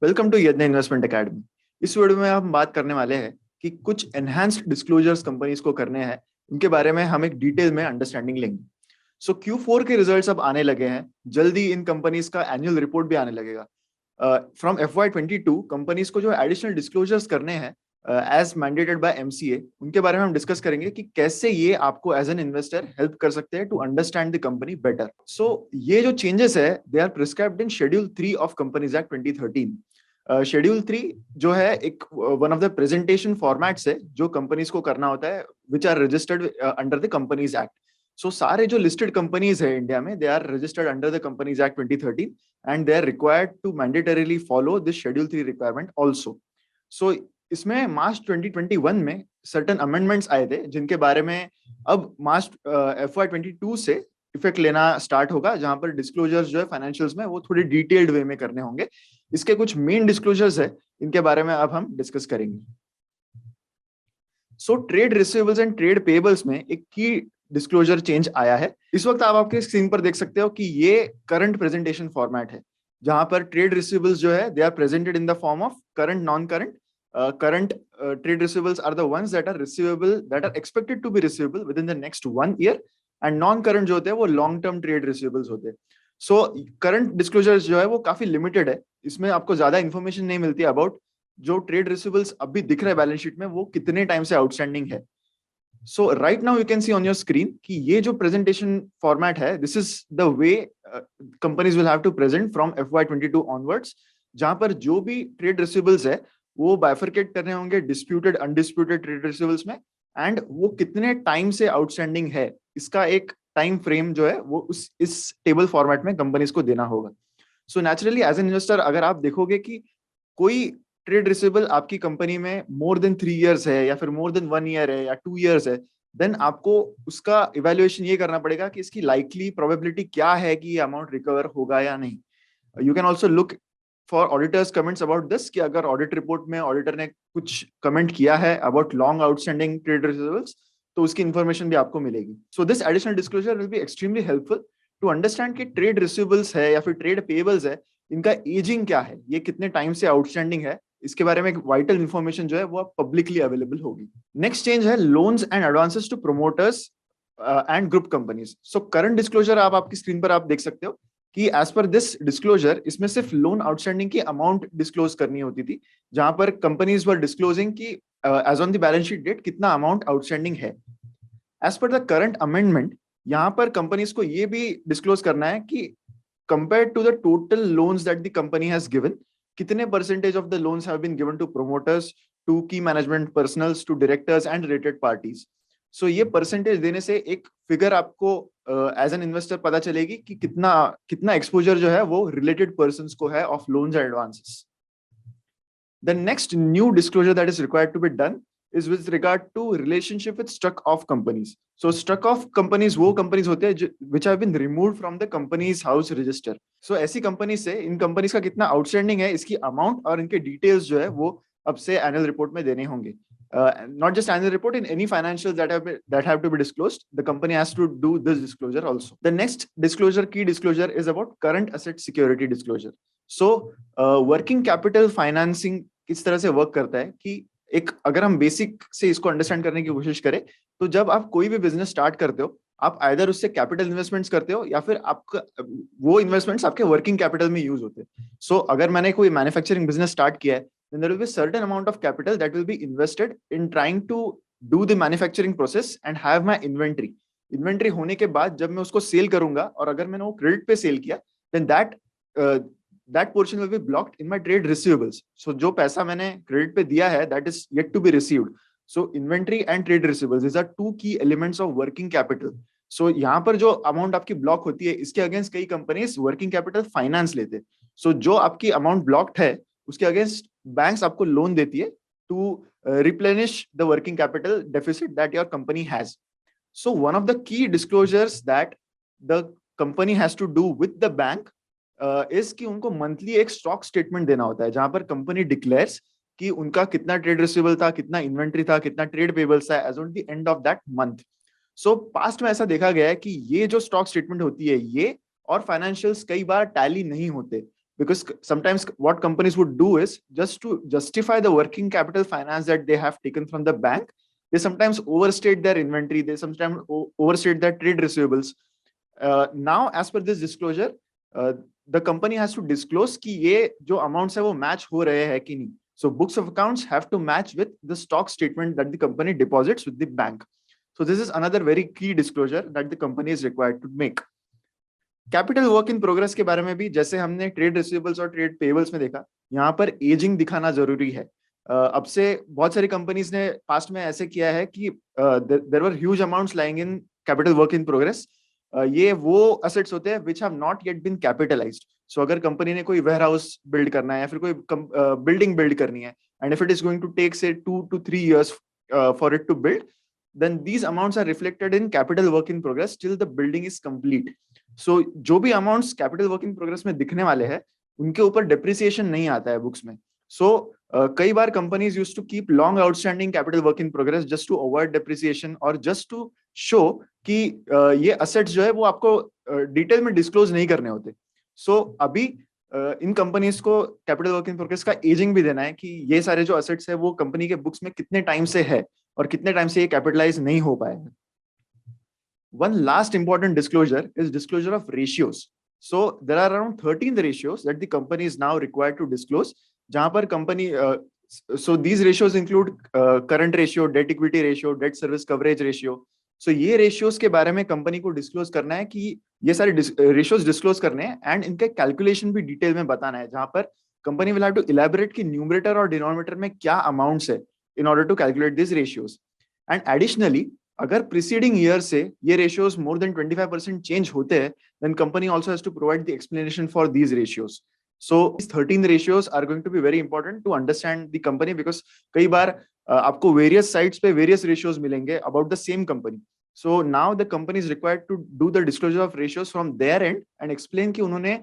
Welcome to यज्ञ investment academy. इस video में हम बात करने वाले हैं कि कुछ एनहांस्ड डिस्क्लोजर्स कंपनीज को करने हैं, उनके बारे में हम एक डिटेल में अंडरस्टैंडिंग लेंगे। सो Q4 के रिजल्ट्स अब आने लगे हैं, जल्दी इन कंपनीज का एनुअल रिपोर्ट भी आने लगेगा। फ्रॉम FY22 कंपनीज को जो एडिशनल डिस्क्लोजर्स करने हैं एज मैंडेटेड बाय MCA, उनके बारे में हम डिस्कस करेंगे कि कैसे ये आपको एज एन इन्वेस्टर हेल्प कर सकते हैं to understand the company better. So ये जो चेंजेस है they are prescribed in schedule 3 of companies act 2013। Schedule 3 जो है एक one of the presentation formats है जो कंपनीज को करना होता है which are registered under the companies act. So सारे जो लिस्टेड कंपनीज है इंडिया में they are registered under the companies act 2013 and they are required to mandatorily follow this schedule 3 requirement also. So इसमें March 2021 में certain amendments आए थे जिनके बारे में अब मार्च FY22 से इफेक्ट लेना स्टार्ट होगा, जहां पर डिस्क्लोजर्स जो है फाइनेंशियल्स में वो थोड़ी डिटेल्ड वे में करने होंगे। इसके कुछ मेन डिस्क्लोजर्स है, इनके बारे में अब हम डिस्कस करेंगे। So trade receivables and trade payables में एक की डिस्क्लोजर चेंज आया है। इस वक्त आप आपके स्क्रीन पर देख सकते हो कि ये करंट प्रेजेंटेशन फॉर्मेट है, जहां पर ट्रेड रिसीवेबल्स जो है they are presented in the form of current, non current. Current trade receivables are the ones that are receivable, that are expected to be receivable within the next 1 year, and non-current जो होते हैं वो long term trade receivables होते हैं। So current disclosures जो है वो काफी लिमिटेड है, इसमें आपको ज्यादा इंफॉर्मेशन नहीं मिलती अबाउट जो ट्रेड रिसीवेबल्स अभी दिख रहे हैं बैलेंस शीट में वो कितने टाइम से आउटस्टैंडिंग है। So right now you can see on your screen कि ये जो प्रेजेंटेशन फॉर्मेट है, this is the way companies will have to present from FY22 onwards, जहां पर जो भी ट्रेड रिसीवेबल्स है वो बाइफरकेट करने होंगे डिस्प्यूटेड, अनडिस्प्यूटेड ट्रेड रिसीवेबल्स में, एंड वो कितने टाइम से आउटस्टैंडिंग है इसका एक टाइम फ्रेम जो है वो इस टेबल फॉर्मेट में कंपनीज को देना होगा। So naturally as an investor अगर आप देखोगे कि कोई ट्रेड रिसीवेबल आपकी कंपनी में मोर देन 3 इयर्स है या फिर मोर देन 1 ईयर है या 2 इयर्स है, देन आपको उसका इवेल्युएशन ये करना पड़ेगा कि इसकी लाइकली प्रोबेबिलिटी क्या है कि ये अमाउंट रिकवर होगा या नहीं। You can also look four auditors comments about this, कि अगर ऑडिट रिपोर्ट में ऑडिटर ने कुछ कमेंट किया है about long outstanding trade receivables तो उसकी इंफॉर्मेशन भी आपको मिलेगी। So this additional disclosure will be extremely helpful to understand कि ट्रेड रिसीवेबल्स है या फिर ट्रेड पेएबल्स है, इनका एजिंग क्या है, ये कितने टाइम से आउटस्टैंडिंग है, इसके बारे में एक वाइटल इंफॉर्मेशन जो है वो पब्लिकली अवेलेबल होगी। नेक्स्ट चेंज है loans and advances to promoters and group companies. So current disclosure आप आपकी स्क्रीन पर आप देख सकते हो कि एज पर दिस डिस्क्लोजर इसमें सिर्फ लोन आउटस्टैंडिंग की अमाउंट डिस्क्लोज करनी होती थी, जहां पर कंपनीज वर डिस्क्लोजिंग की as on the balance sheet date कितना अमाउंट आउटस्टैंडिंग है। As per the current amendment यहाँ पर कंपनीज को ये भी डिस्क्लोज करना है कि compare to the total loans that the company has given, कितने percentage of the loans have been given to promoters, to key management personnels, to directors and related parties. So ये percentage देने से एक figure आपको as an investor पता चलेगी कि कितना कितना एक्सपोजर जो है वो रिलेटेड पर्संस को है of loans and advances. The next new disclosure that is required to be done is with regard to relationship with struck off companies. So struck off companies वो companies होते हैं which have been removed from the company's house register. So ऐसी companies से इन companies का कितना outstanding है, इसकी amount और इनके details जो है वो अब से annual report में देने होंगे। Not just annual report, in any financials that have to be disclosed, the company has to do this disclosure also. The next disclosure, key disclosure, is about current asset security disclosure. So working capital financing किस तरह से work करता है कि एक अगर हम basic से इसको अंडरस्टैंड करने की कोशिश करें तो जब आप कोई भी बिजनेस स्टार्ट करते हो, आप आइदर उससे कैपिटल इन्वेस्टमेंट्स करते हो या फिर आपका वो इन्वेस्टमेंट्स आपके वर्किंग कैपिटल में यूज होते हैं। सो अगर मैंने कोई मैन्युफैक्चरिंग बिजनेस स्टार्ट किया है, then there will be certain amount of capital that will be invested in trying to do the manufacturing process and have my inventory. Inventory होने के बाद जब मैं उसको सेल करूंगा और अगर मैंने वो क्रेडिट पे सेल किया, then that portion will be blocked in my trade receivables. So जो पैसा मैंने क्रेडिट पे दिया है that is yet to be received. So inventory and trade receivables, these are two key elements of working capital. So यहाँ पर जो amount आपकी ब्लॉक होती है इसके अगेंस्ट कई कंपनीज वर्किंग कैपिटल फाइनेंस लेते हैं। सो जो आपकी अमाउंट ब्लॉक्ड है उसके अगेंस्ट बैंक्स आपको लोन देती है to replenish the working capital deficit that your company has. So one of the key disclosures that the company has to do with the bank is कि उनको monthly एक stock statement देना होता है, जहां पर कंपनी डिक्लेयर्स कि उनका कितना ट्रेड रिसीवेबल था, कितना इन्वेंट्री था, कितना ट्रेड पेबल्स था as on the end of that month. So past में ऐसा देखा गया है कि ये जो स्टॉक स्टेटमेंट होती है ये और फाइनेंशियल्स कई बार टैली नहीं होते, because sometimes what companies would do is, just to justify the working capital finance that they have taken from the bank, they sometimes overstate their inventory, they sometimes overstate their trade receivables. Now as per this disclosure, the company has to disclose कि ये जो amounts है वो match हो रहे हैं कि नहीं. So books of accounts have to match with the stock statement that the company deposits with the bank. So this is another very key disclosure that the company is required to make. Capital work in progress के बारे में भी, जैसे हमने trade receivables और trade payables में देखा, यहाँ पर एजिंग दिखाना जरूरी है. अब से बहुत सारी कंपनीज ने पास्ट में ऐसे किया है कि there were huge amounts lying in capital work in progress. ये वो असेट्स होते हैं which have not yet been capitalized. So अगर कंपनी ने कोई वेयर हाउस बिल्ड करना है या फिर कोई बिल्डिंग बिल्ड करनी है, and if it is going to take say 2 to 3 years for it to build, then these amounts are reflected in capital work in progress till the building is complete. So जो भी amounts capital work in progress में दिखने वाले हैं, उनके ऊपर depreciation नहीं आता है books में. So कई बार companies used to keep long outstanding capital work in progress just to avoid depreciation or just to show कि ये assets जो है वो आपको detail में disclose नहीं करने होते. So अभी इन कंपनीज को कैपिटल वर्क इन प्रोग्रेस का एजिंग भी देना है कि ये सारे जो असेट्स है वो कंपनी के बुक्स में कितने टाइम से है और कितने टाइम से ये कैपिटलाइज नहीं हो पाए. One last important disclosure is disclosure of ratios. So there are around 13 ratios that the company is now required to disclose, जहां पर company so these ratios include current ratio, debt equity ratio, debt service coverage ratio. So ये ratios के बारे में company को disclose करना है कि ये सारे रेशियोज डिस्क्लोज करने हैं, एंड इनके कैलकुलेशन भी डिटेल में बताना है, जहां पर company will have to elaborate कि न्यूमरेटर और डिनोमिनेटर में क्या अमाउंट्स है in order to calculate these ratios. And additionally, अगर preceding year से ये ratios more than 25% change होते हैं, then company also has to provide the explanation for these ratios. So these 13 ratios are going to be very important to understand the company, because कई बार आपको various sites पे various ratios मिलेंगे about the same company. So now the company is required to do the disclosure of ratios from their end and explain कि उन्होंने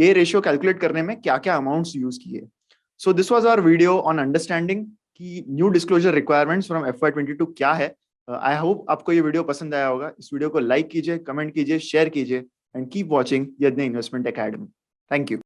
ये ratio calculate करने में क्या-क्या amounts use किए. So this was our video on understanding कि new disclosure requirements from FY22 क्या है. आई होप आपको ये वीडियो पसंद आया होगा. इस वीडियो को लाइक कीजिए, कमेंट कीजिए, शेयर कीजिए, एंड कीप वॉचिंग यज्ञ इन्वेस्टमेंट एकेडमी. Thank you.